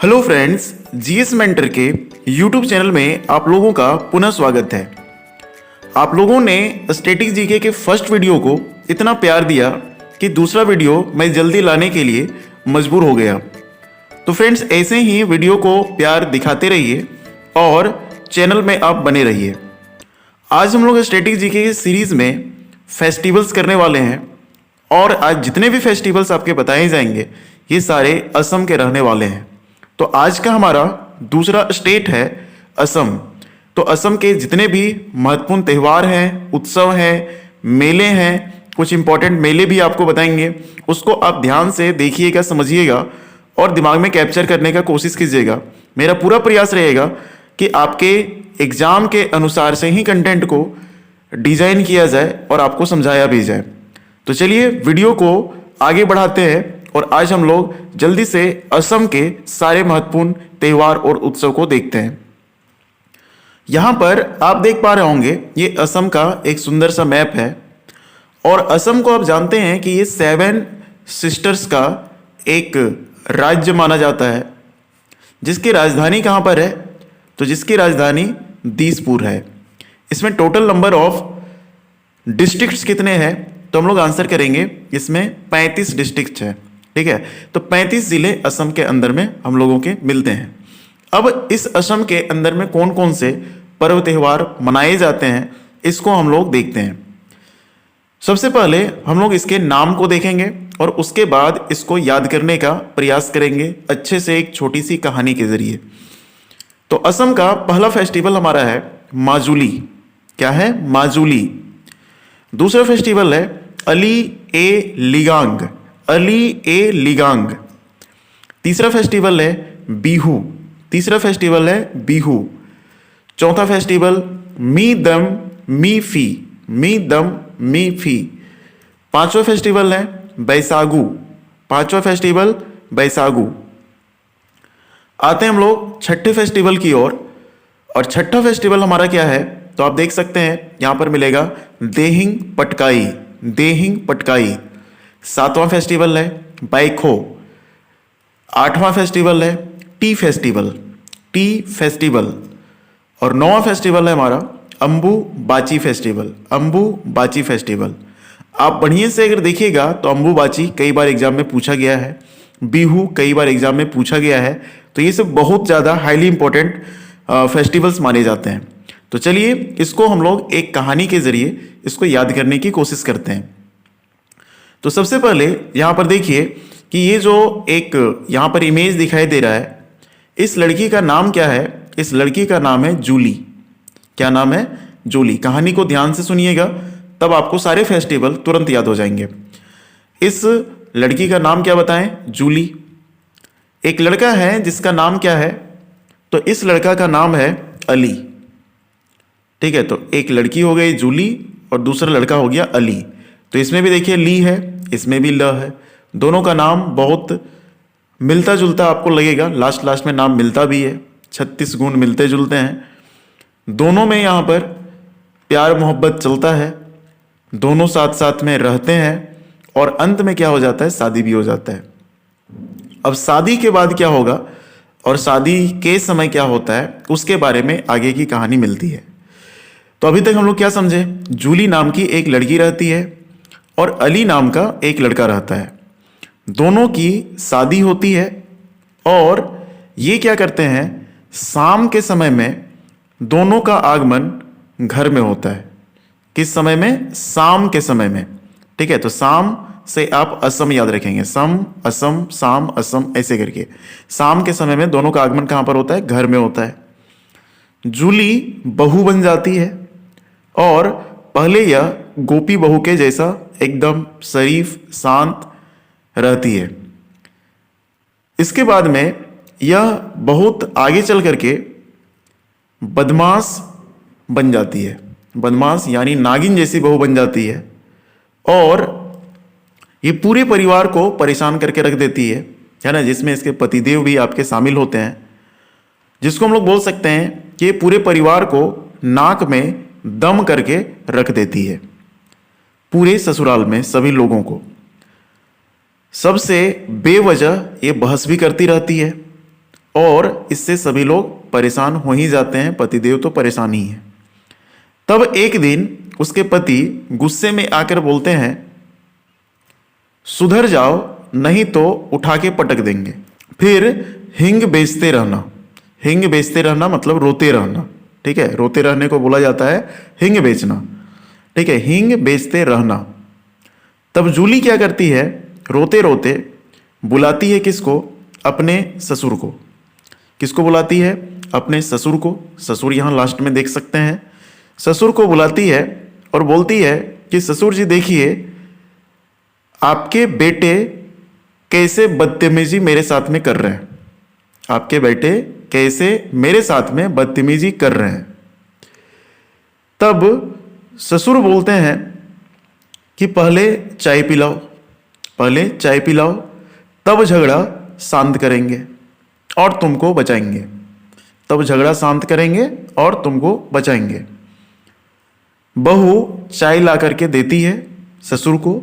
Hello friends, GS mentor के YouTube channel में आप लोगों का पुनः स्वागत है। आप लोगों ने स्टैटिक जीके के फर्स्ट वीडियो को इतना प्यार दिया कि दूसरा वीडियो मैं जल्दी लाने के लिए मजबूर हो गया। तो फ्रेंड्स, ऐसे ही वीडियो को प्यार दिखाते रहिए और चैनल में आप बने रहिए। आज हम लोग स्टैटिक जीके के सीरीज में फेस्टिवल्स करने वाले हैं और आज जितने भी फेस्टिवल्स आपके बताए जाएंगे ये सारे असम के रहने वाले हैं। तो आज का हमारा दूसरा स्टेट है असम। तो असम के जितने भी महत्वपूर्ण त्यौहार हैं, उत्सव हैं, मेले हैं, कुछ इंपॉर्टेंट मेले भी आपको बताएंगे, उसको आप ध्यान से देखिएगा, समझिएगा और दिमाग में कैप्चर करने का कोशिश कीजिएगा। मेरा पूरा प्रयास रहेगा कि आपके एग्जाम के अनुसार से ही कंटेंट को डिजाइन किया जाए और आपको समझाया भी जाए। तो चलिए वीडियो को आगे बढ़ाते हैं और आज हम लोग जल्दी से असम के सारे महत्वपूर्ण त्यौहार और उत्सव को देखते हैं। यहां पर आप देख पा रहे होंगे ये असम का एक सुंदर सा मैप है और असम को आप जानते हैं कि ये 7 सिस्टर्स का एक राज्य माना जाता है, जिसकी राजधानी कहां पर है? तो जिसकी राजधानी दीसपुर है। इसमें टोटल नंबर ऑफ डिस्ट्रिक्ट्स कितने हैं? तो हम लोग आंसर करेंगे इसमें 35 डिस्ट्रिक्ट है। ठीक है, तो 35 जिले असम के अंदर में हम लोगों के मिलते हैं। अब इस असम के अंदर में कौन कौन से पर्व त्यौहार मनाए जाते हैं इसको हम लोग देखते हैं। सबसे पहले हम लोग इसके नाम को देखेंगे और उसके बाद इसको याद करने का प्रयास करेंगे अच्छे से एक छोटी सी कहानी के जरिए। तो असम का पहला फेस्टिवल हमारा है माजुली। क्या है? माजुली। दूसरा फेस्टिवल है अली ए लिगांग। अली ए लिगांग। तीसरा फेस्टिवल है बिहू। तीसरा फेस्टिवल है बिहू। चौथा फेस्टिवल मी दम मी फी। मी दम मी फी। पांचवा फेस्टिवल है बैसागु। पांचवा फेस्टिवल बैसागु। आते हैं हम लोग छठे फेस्टिवल की ओर और छठा फेस्टिवल हमारा क्या है? तो आप देख सकते हैं यहां पर मिलेगा देहिंग पटकाई। देहिंग पटकाई। सातवां फेस्टिवल है बैखो। आठवां फेस्टिवल है टी फेस्टिवल। T festival. और नौवां फेस्टिवल है हमारा अंबु बाची फेस्टिवल। अंबु बाची फेस्टिवल। आप बढ़िया से अगर देखिएगा तो अंबु बाची कई बार एग्जाम में पूछा गया है, बिहू कई बार एग्जाम में पूछा गया है। तो ये सब बहुत ज़्यादा हाईली इंपॉर्टेंट फेस्टिवल्स माने जाते हैं। तो चलिए इसको हम लोग एक कहानी के जरिए इसको याद करने की कोशिश करते हैं। तो सबसे पहले यहां पर देखिए कि ये जो एक यहां पर इमेज दिखाई दे रहा है, इस लड़की का नाम क्या है? इस लड़की का नाम है जूली। क्या नाम है? जूली। कहानी को ध्यान से सुनिएगा तब आपको सारे फेस्टिवल तुरंत याद हो जाएंगे। इस लड़की का नाम क्या बताएं? जूली। एक लड़का है जिसका नाम क्या है? तो इस लड़का का नाम है अली। ठीक है, तो एक लड़की हो गई जूली और दूसरा लड़का हो गया अली। तो इसमें भी देखिए ली है, इसमें भी ल है। दोनों का नाम बहुत मिलता जुलता आपको लगेगा, लास्ट में नाम मिलता भी है। 36 गुण मिलते जुलते हैं। दोनों में यहाँ पर प्यार मोहब्बत चलता है, दोनों साथ साथ में रहते हैं और अंत में क्या हो जाता है? शादी भी हो जाता है। अब शादी के बाद क्या होगा और शादी के समय क्या होता है उसके बारे में आगे की कहानी मिलती है। तो अभी तक हम लोग क्या समझे? जूली नाम की एक लड़की रहती है और अली नाम का एक लड़का रहता है। दोनों की शादी होती है और ये क्या करते हैं? शाम के समय में दोनों का आगमन घर में होता है। किस समय में? शाम के समय में। ठीक है, तो शाम से आप असम याद रखेंगे। सम असम शाम असम ऐसे करके शाम के समय में दोनों का आगमन कहां पर होता है? घर में होता है। जूली बहू बन जाती है और पहले यह गोपी बहू के जैसा एकदम शरीफ शांत रहती है। इसके बाद में यह बहुत आगे चल करके बदमाश बन जाती है। बदमाश यानी नागिन जैसी बहू बन जाती है और ये पूरे परिवार को परेशान करके रख देती है ना, जिसमें इसके पतिदेव भी आपके शामिल होते हैं, जिसको हम लोग बोल सकते हैं कि पूरे परिवार को नाक में दम करके रख देती है। पूरे ससुराल में सभी लोगों को सबसे बेवजह ये बहस भी करती रहती है और इससे सभी लोग परेशान हो ही जाते हैं, पतिदेव तो परेशान ही है। तब एक दिन उसके पति गुस्से में आकर बोलते हैं, सुधर जाओ नहीं तो उठा के पटक देंगे। फिर हिंग बेचते रहना। हिंग बेचते रहना मतलब रोते रहना, ठीक है, रोते रहने को बोला जाता है हिंग बेचना, ठीक है, हिंग बेचते रहना। तब जूली क्या करती है, रोते रोते बुलाती है किसको, अपने ससुर को। किसको बुलाती है, अपने ससुर को। ससुर यहाँ लास्ट में देख सकते हैं। ससुर को बुलाती है और बोलती है कि ससुर जी देखिए, आपके बेटे कैसे बदतमीजी मेरे साथ में कर रहे हैं। आपके बेटे कैसे मेरे साथ में बदतमीजी कर रहे हैं। तब ससुर बोलते हैं कि पहले चाय पिलाओ, पहले चाय पिलाओ, तब झगड़ा शांत करेंगे और तुमको बचाएंगे। तब झगड़ा शांत करेंगे और तुमको बचाएंगे। बहू चाय ला करके देती है ससुर को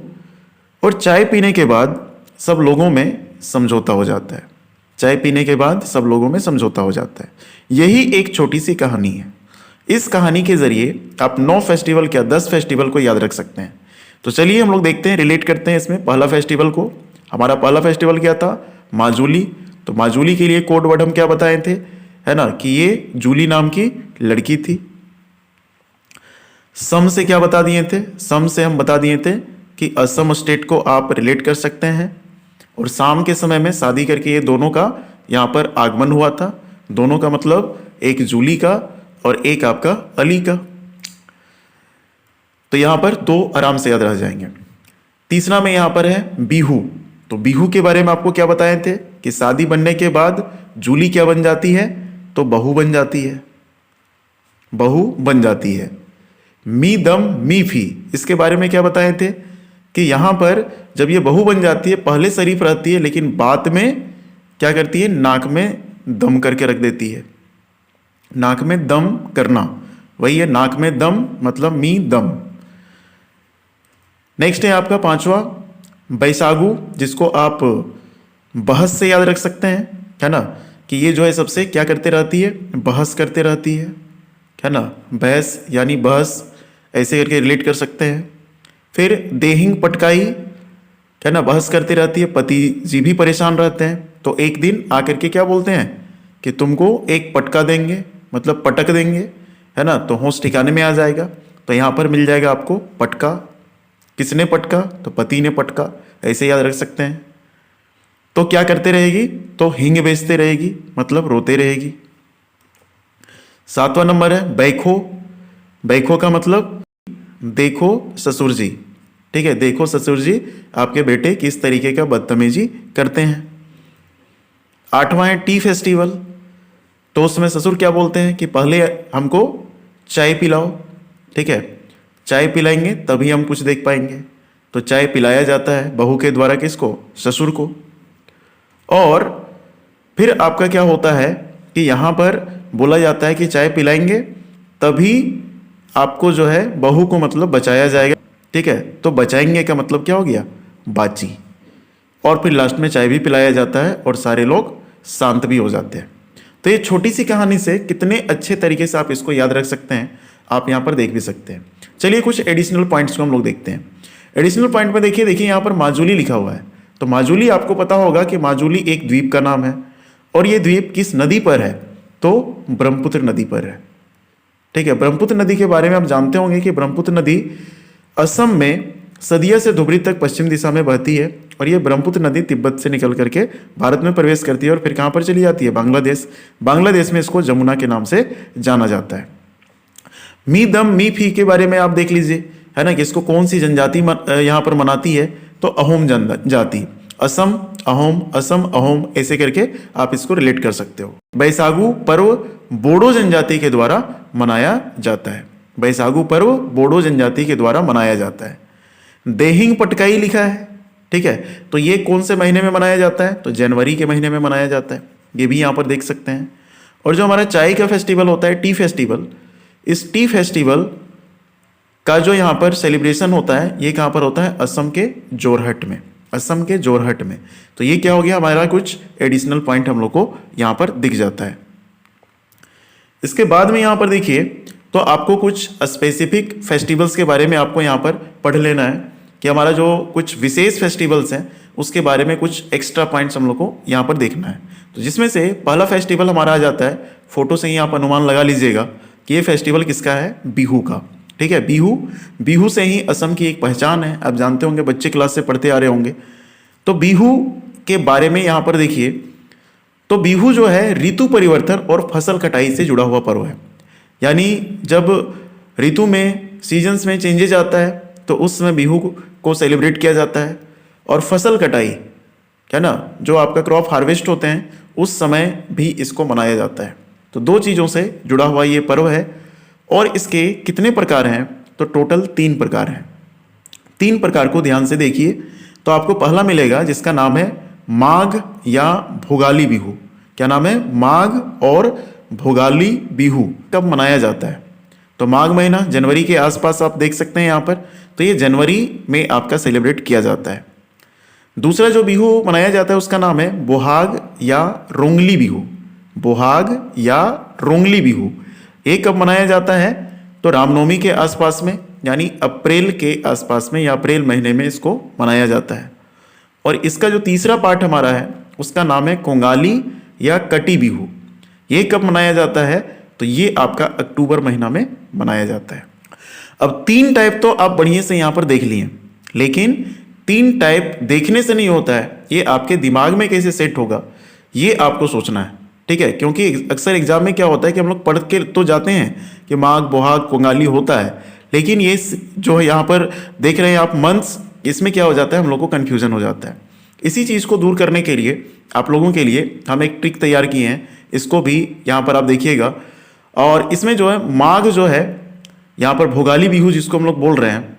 और चाय पीने के बाद सब लोगों में समझौता हो जाता है। चाय पीने के बाद सब लोगों में समझौता हो जाता है। यही एक छोटी सी कहानी है। इस कहानी के जरिए आप 9 फेस्टिवल क्या 10 फेस्टिवल को याद रख सकते हैं। तो चलिए हम लोग देखते हैं, रिलेट करते हैं इसमें पहला फेस्टिवल को। हमारा पहला फेस्टिवल क्या था, माजूली। तो माजूली के लिए कोड वर्ड हम क्या बताए थे, है ना, कि ये जूली नाम की लड़की थी। सम से क्या बता दिए थे, सम से हम बता दिए थे कि असम स्टेट को आप रिलेट कर सकते हैं। और शाम के समय में शादी करके ये दोनों का यहाँ पर आगमन हुआ था। दोनों का मतलब एक जूली का और एक आपका अली का। तो यहाँ पर 2 आराम से याद रह जाएंगे। तीसरा में यहाँ पर है बिहू। तो बिहू के बारे में आपको क्या बताए थे कि शादी बनने के बाद जूली क्या बन जाती है, तो बहू बन जाती है, बहू बन जाती है। मी दम मी फी, इसके बारे में क्या बताए थे कि यहाँ पर जब ये बहू बन जाती है पहले शरीफ रहती है, लेकिन बाद में क्या करती है, नाक में दम करके रख देती है। नाक में दम करना, वही है नाक में दम, मतलब मी दम। नेक्स्ट है आपका 5वां बैसागु, जिसको आप बहस से याद रख सकते हैं, है ना, कि ये जो है सबसे क्या करते रहती है, बहस करते रहती है ना, बहस यानी बहस, ऐसे करके रिलेट कर सकते हैं। फिर देहिंग पटकाई, है ना, बहस करती रहती है, पति जी भी परेशान रहते हैं। तो एक दिन आकर के क्या बोलते हैं कि तुमको एक पटका देंगे, मतलब पटक देंगे, है ना, तो होश ठिकाने में आ जाएगा। तो यहाँ पर मिल जाएगा आपको पटका। किसने पटका, तो पति ने पटका, ऐसे याद रख सकते हैं। तो क्या करते रहेगी, तो हिंग बेचते रहेगी, मतलब रोते रहेगी। 7वां नंबर है बैखो। बैखो का मतलब देखो ससुर जी, ठीक है, देखो ससुर जी आपके बेटे किस तरीके का बदतमीजी करते हैं। 8वां है टी फेस्टिवल। तो उसमें ससुर क्या बोलते हैं कि पहले हमको चाय पिलाओ, ठीक है, चाय पिलाएंगे तभी हम कुछ देख पाएंगे। तो चाय पिलाया जाता है बहू के द्वारा, किसको, ससुर को। और फिर आपका क्या होता है कि यहाँ पर बोला जाता है कि चाय पिलाएंगे तभी आपको जो है बहू को मतलब बचाया जाएगा, ठीक है। तो बचाएंगे का मतलब क्या हो गया, बाची। और फिर लास्ट में चाय भी पिलाया जाता है और सारे लोग शांत भी हो जाते हैं। तो ये छोटी सी कहानी से कितने अच्छे तरीके से आप इसको याद रख सकते हैं, आप यहाँ पर देख भी सकते हैं। चलिए कुछ एडिशनल पॉइंट्स को हम लोग देखते हैं। एडिशनल पॉइंट में देखिए यहाँ पर माजुली लिखा हुआ है। तो माजुली आपको पता होगा कि माजुली एक द्वीप का नाम है। और ये द्वीप किस नदी पर है, तो ब्रह्मपुत्र नदी पर है, ठीक है। ब्रह्मपुत्र नदी के बारे में आप जानते होंगे कि ब्रह्मपुत्र नदी असम में सदिया से धुबरी तक पश्चिम दिशा में बहती है। और ये ब्रह्मपुत्र नदी तिब्बत से निकल करके भारत में प्रवेश करती है और फिर कहाँ पर चली जाती है, बांग्लादेश। बांग्लादेश में इसको जमुना के नाम से जाना जाता है। मी दम मी फी के बारे में आप देख लीजिए, है ना, कि इसको कौन सी जनजाति यहाँ पर मनाती है, तो अहोम जनजाति। असम अहोम, असम अहोम, ऐसे करके आप इसको रिलेट कर सकते हो। बैसागु पर्व बोडो जनजाति के द्वारा मनाया जाता है। बैसागु पर्व बोडो जनजाति के द्वारा मनाया जाता है। देहिंग पटकाई लिखा है, ठीक है। तो ये कौन से महीने में मनाया जाता है, तो जनवरी के महीने में मनाया जाता है। ये भी यहाँ पर देख सकते हैं। और जो हमारा चाय का फेस्टिवल होता है, टी फेस्टिवल, इस टी फेस्टिवल का जो यहाँ पर सेलिब्रेशन होता है, ये कहाँ पर होता है, असम के जोरहट में। असम के जोरहट में। तो ये क्या हो गया, हमारा कुछ एडिशनल पॉइंट हम लोग को यहाँ पर दिख जाता है। इसके बाद में यहाँ पर देखिए, तो आपको कुछ स्पेसिफिक फेस्टिवल्स के बारे में आपको यहाँ पर पढ़ लेना है कि हमारा जो कुछ विशेष फेस्टिवल्स हैं उसके बारे में कुछ एक्स्ट्रा पॉइंट्स हम लोग को यहाँ पर देखना है। तो जिसमें से पहला फेस्टिवल हमारा आ जाता है, फोटो से ही आप अनुमान लगा लीजिएगा कि ये फेस्टिवल किसका है, बिहू का। ठीक है, बिहू, बिहू से ही असम की एक पहचान है, आप जानते होंगे, बच्चे क्लास से पढ़ते आ रहे होंगे। तो बिहू के बारे में यहाँ पर देखिए, तो बिहू जो है ऋतु परिवर्तन और फसल कटाई से जुड़ा हुआ पर्व है। यानी जब ऋतु में, सीजन्स में चेंजेज आता है तो उस समय बिहू को सेलिब्रेट किया जाता है। और फसल कटाई है ना, जो आपका क्रॉप हार्वेस्ट होते हैं उस समय भी इसको मनाया जाता है। तो दो चीज़ों से जुड़ा हुआ ये पर्व है। और इसके कितने प्रकार हैं, तो टोटल 3 प्रकार हैं। 3 प्रकार को ध्यान से देखिए। तो आपको पहला मिलेगा जिसका नाम है माघ या भोगाली बिहू। क्या नाम है, माघ और भोगाली बिहू। कब मनाया जाता है, तो माघ महीना जनवरी के आसपास आप देख सकते हैं यहाँ पर। तो ये जनवरी में आपका सेलिब्रेट किया जाता है। दूसरा जो बिहू मनाया जाता है उसका नाम है बोहाग या रोंगली बिहू। बोहाग या रोंगली बिहू, ये कब मनाया जाता है, तो रामनवमी के आसपास में, यानी अप्रैल के आसपास में या अप्रैल महीने में इसको मनाया जाता है। और इसका जो तीसरा पार्ट हमारा है उसका नाम है कोंगाली या कटी बिहू। ये कब मनाया जाता है, तो ये आपका अक्टूबर महीना में मनाया जाता है। अब 3 टाइप तो आप बढ़िया से यहाँ पर देख लिए, लेकिन 3 टाइप देखने से नहीं होता है, ये आपके दिमाग में कैसे सेट होगा ये आपको सोचना है। ठीक है, क्योंकि अक्सर एग्जाम में क्या होता है कि हम लोग पढ़ के तो जाते हैं कि माघ, बोहाग, कोंगाली होता है, लेकिन ये जो है यहाँ पर देख रहे हैं आप मंथ्स, इसमें क्या हो जाता है, हम लोग को कन्फ्यूजन हो जाता है। इसी चीज़ को दूर करने के लिए आप लोगों के लिए हम एक ट्रिक तैयार किए हैं, इसको भी यहाँ पर आप देखिएगा। और इसमें जो है माघ जो है, यहाँ पर भोगाली बिहू जिसको हम लोग बोल रहे हैं,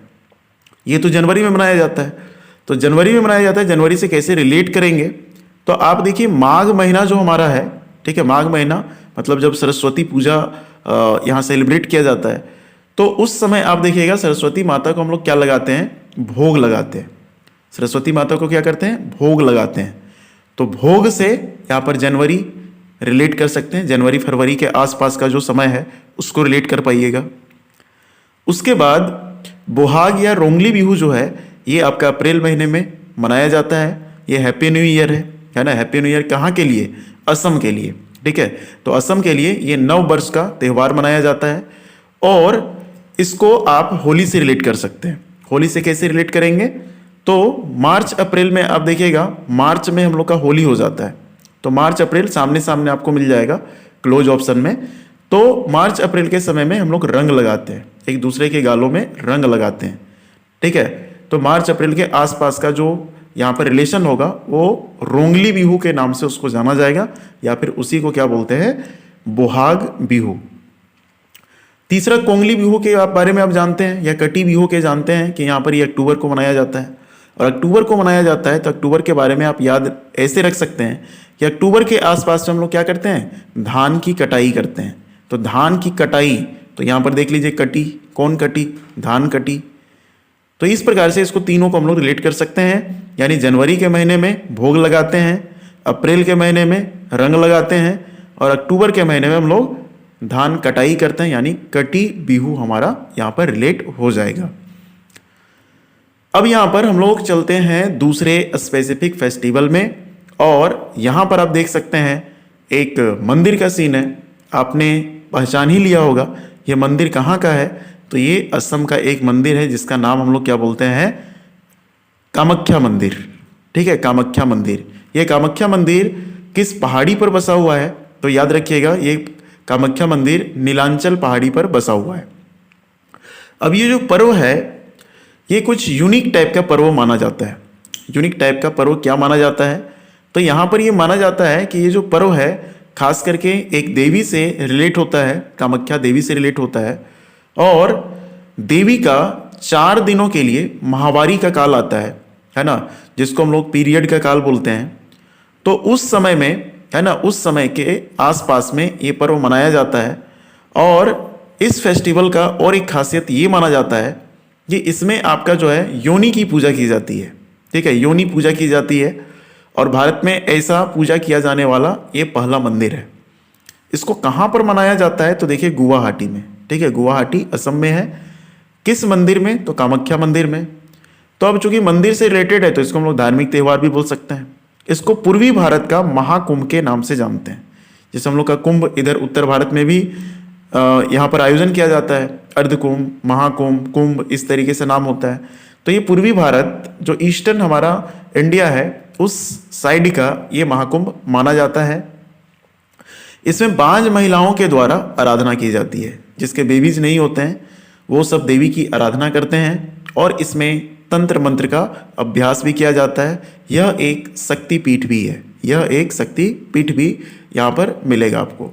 ये तो जनवरी में मनाया जाता है। तो जनवरी में मनाया जाता है, जनवरी से कैसे रिलेट करेंगे, तो आप देखिए माघ महीना जो हमारा है, ठीक है, माघ महीना मतलब जब सरस्वती पूजा यहाँ सेलिब्रेट किया जाता है, तो उस समय आप देखिएगा सरस्वती माता को हम लोग क्या लगाते हैं, भोग लगाते हैं। सरस्वती माता को क्या करते हैं, भोग लगाते हैं। तो भोग से यहाँ पर जनवरी रिलेट कर सकते हैं, जनवरी फरवरी के आसपास का जो समय है उसको रिलेट कर पाइएगा। उसके बाद बोहाग या रोंगली बिहू जो है ये आपका अप्रैल महीने में मनाया जाता है। ये हैप्पी न्यू ईयर है ना। हैप्पी न्यू ईयर कहाँ के लिए, असम के लिए। ठीक है, तो असम के लिए ये नव वर्ष का त्यौहार मनाया जाता है। और इसको आप होली से रिलेट कर सकते हैं। होली से कैसे रिलेट करेंगे, तो मार्च अप्रैल में आप देखिएगा, मार्च में हम लोग का होली हो जाता है। तो मार्च अप्रैल सामने सामने आपको मिल जाएगा क्लोज ऑप्शन में। तो मार्च अप्रैल के समय में हम लोग रंग लगाते हैं, एक दूसरे के गालों में रंग लगाते हैं। ठीक है, तो मार्च अप्रैल के आसपास का जो यहाँ पर रिलेशन होगा वो रोंगली बिहू के नाम से उसको जाना जाएगा, या फिर उसी को क्या बोलते हैं, बोहाग बिहू। तीसरा कोंगली बिहू के बारे में आप जानते हैं, या कटी बिहू के जानते हैं कि यहाँ पर ये अक्टूबर को मनाया जाता है। और अक्टूबर को मनाया जाता है तो अक्टूबर के बारे में आप याद ऐसे रख सकते हैं कि अक्टूबर के आसपास में हम लोग क्या करते हैं, धान की कटाई करते हैं। तो धान की कटाई, तो यहाँ पर देख लीजिए कटी, कौन कटी, धान कटी। तो इस प्रकार से इसको तीनों को हम लोग रिलेट कर सकते हैं। यानी जनवरी के महीने में भोग लगाते हैं, अप्रैल के महीने में रंग लगाते हैं, और अक्टूबर के महीने में हम लोग धान कटाई करते हैं, यानी कटी बिहू हमारा यहाँ पर रिलेट हो जाएगा। अब यहाँ पर हम लोग चलते हैं दूसरे स्पेसिफिक फेस्टिवल में, और यहाँ पर आप देख सकते हैं एक मंदिर का सीन है। आपने पहचान ही लिया होगा ये मंदिर कहाँ का है, तो ये असम का एक मंदिर है जिसका नाम हम लोग क्या बोलते हैं, कामाख्या मंदिर। ठीक है, कामाख्या मंदिर। ये कामाख्या मंदिर किस पहाड़ी पर बसा हुआ है, तो याद रखिएगा ये कामाख्या मंदिर नीलांचल पहाड़ी पर बसा हुआ है। अब ये जो पर्व है ये कुछ यूनिक टाइप का पर्व माना जाता है। यूनिक टाइप का पर्व क्या माना जाता है, तो यहाँ पर ये माना जाता है कि ये जो पर्व है खास करके एक देवी से रिलेट होता है, कामाख्या देवी से रिलेट होता है। और देवी का 4 दिनों के लिए माहवारी का काल आता है ना, जिसको हम लोग पीरियड का काल बोलते हैं। तो उस समय में है ना, उस समय के आसपास में ये पर्व मनाया जाता है। और इस फेस्टिवल का और एक खासियत ये माना जाता है कि इसमें आपका जो है योनि की पूजा की जाती है। ठीक है, योनि पूजा की जाती है और भारत में ऐसा पूजा किया जाने वाला ये पहला मंदिर है। इसको कहाँ पर मनाया जाता है तो देखिए गुवाहाटी में, ठीक है, गुवाहाटी असम में है। किस मंदिर में तो कामाख्या मंदिर में। तो अब चूंकि मंदिर से रिलेटेड है तो इसको हम लोग धार्मिक त्यौहार भी बोल सकते हैं। इसको पूर्वी भारत का महाकुंभ के नाम से जानते हैं। जैसे हम लोग का कुंभ इधर उत्तर भारत में भी यहाँ पर आयोजन किया जाता है, अर्धकुंभ, महाकुंभ, कुंभ, इस तरीके से नाम होता है। तो ये पूर्वी भारत जो ईस्टर्न हमारा इंडिया है उस साइड का ये महाकुंभ माना जाता है। इसमें बांझ महिलाओं के द्वारा आराधना की जाती है। जिसके बेबीज नहीं होते हैं वो सब देवी की आराधना करते हैं और इसमें तंत्र मंत्र का अभ्यास भी किया जाता है। यह एक शक्ति पीठ भी है, यह एक शक्ति पीठ भी यहाँ पर मिलेगा आपको।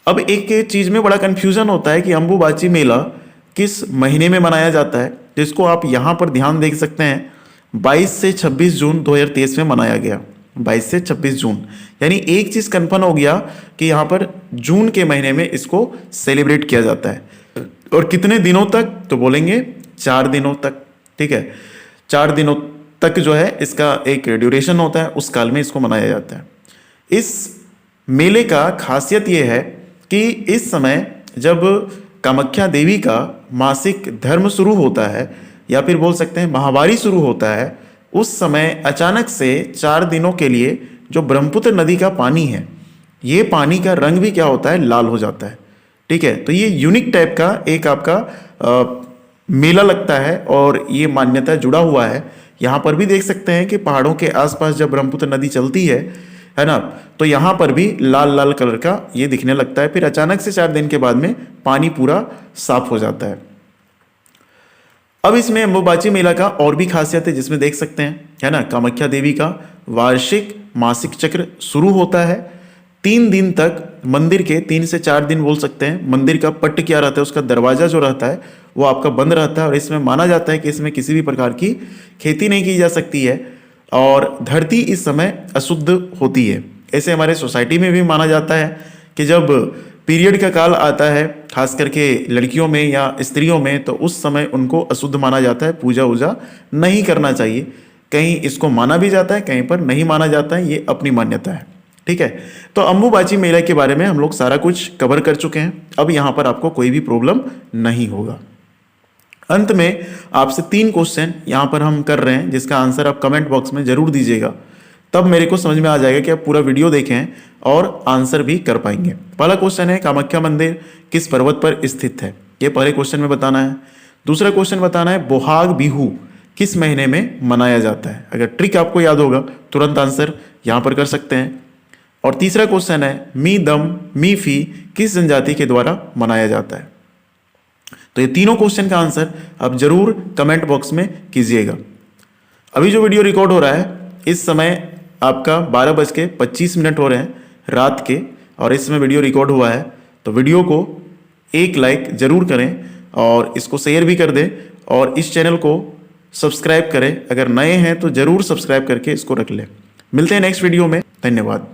अब एक चीज़ में बड़ा कन्फ्यूजन होता है कि अंबुबाची मेला किस महीने में मनाया जाता है, जिसको आप यहाँ पर ध्यान देख सकते हैं। 22 से 26 जून 2023 में मनाया गया, 22 से 26 जून, यानी एक चीज़ कन्फर्म हो गया कि यहाँ पर जून के महीने में इसको सेलिब्रेट किया जाता है। और कितने दिनों तक तो बोलेंगे 4 दिनों तक, ठीक है, 4 दिनों तक जो है इसका एक ड्यूरेशन होता है, उस काल में इसको मनाया जाता है। इस मेले का खासियत ये है कि इस समय जब कामाख्या देवी का मासिक धर्म शुरू होता है या फिर बोल सकते हैं माहवारी शुरू होता है, उस समय अचानक से 4 दिनों के लिए जो ब्रह्मपुत्र नदी का पानी है, ये पानी का रंग भी क्या होता है, लाल हो जाता है, ठीक है। तो ये यूनिक टाइप का एक आपका मेला लगता है और ये मान्यता जुड़ा हुआ है। यहाँ पर भी देख सकते हैं कि पहाड़ों के आसपास जब ब्रह्मपुत्र नदी चलती है ना, तो यहाँ पर भी लाल लाल कलर का ये दिखने लगता है। फिर अचानक से 4 दिन के बाद में पानी पूरा साफ हो जाता है। अब इसमें अंबुबाची मेला का और भी खासियत है जिसमें देख सकते हैं, है ना, कामाख्या देवी का वार्षिक मासिक चक्र शुरू होता है। 3 दिन तक मंदिर के 3 से 4 दिन बोल सकते हैं, मंदिर का पट्ट क्या रहता है, उसका दरवाजा जो रहता है वो आपका बंद रहता है और इसमें माना जाता है कि इसमें किसी भी प्रकार की खेती नहीं की जा सकती है और धरती इस समय अशुद्ध होती है। ऐसे हमारे सोसाइटी में भी माना जाता है कि जब पीरियड का काल आता है, खास करके लड़कियों में या स्त्रियों में, तो उस समय उनको अशुद्ध माना जाता है, पूजा वूजा नहीं करना चाहिए। कहीं इसको माना भी जाता है, कहीं पर नहीं माना जाता है, ये अपनी मान्यता है, ठीक है। तो अंबुबाची मेला के बारे में हम लोग सारा कुछ कवर कर चुके हैं। अब यहाँ पर आपको कोई भी प्रॉब्लम नहीं होगा। अंत में आपसे 3 क्वेश्चन यहाँ पर हम कर रहे हैं जिसका आंसर आप कमेंट बॉक्स में जरूर दीजिएगा, तब मेरे को समझ में आ जाएगा कि आप पूरा वीडियो देखें और आंसर भी कर पाएंगे। पहला क्वेश्चन है कामाख्या मंदिर किस पर्वत पर स्थित है, ये पहले क्वेश्चन में बताना है। दूसरा क्वेश्चन बताना है बोहाग बिहू किस महीने में मनाया जाता है। अगर ट्रिक आपको याद होगा तुरंत आंसर यहाँ पर कर सकते हैं। और तीसरा क्वेश्चन है मी दम मी फी किस जनजाति के द्वारा मनाया जाता है। तो ये तीनों क्वेश्चन का आंसर आप जरूर कमेंट बॉक्स में कीजिएगा। अभी जो वीडियो रिकॉर्ड हो रहा है इस समय आपका 12:25 हो रहे हैं रात के, और इस समय वीडियो रिकॉर्ड हुआ है। तो वीडियो को एक लाइक जरूर करें और इसको शेयर भी कर दें और इस चैनल को सब्सक्राइब करें। अगर नए हैं तो जरूर सब्सक्राइब करके इसको रख लें। मिलते हैं नेक्स्ट वीडियो में, धन्यवाद।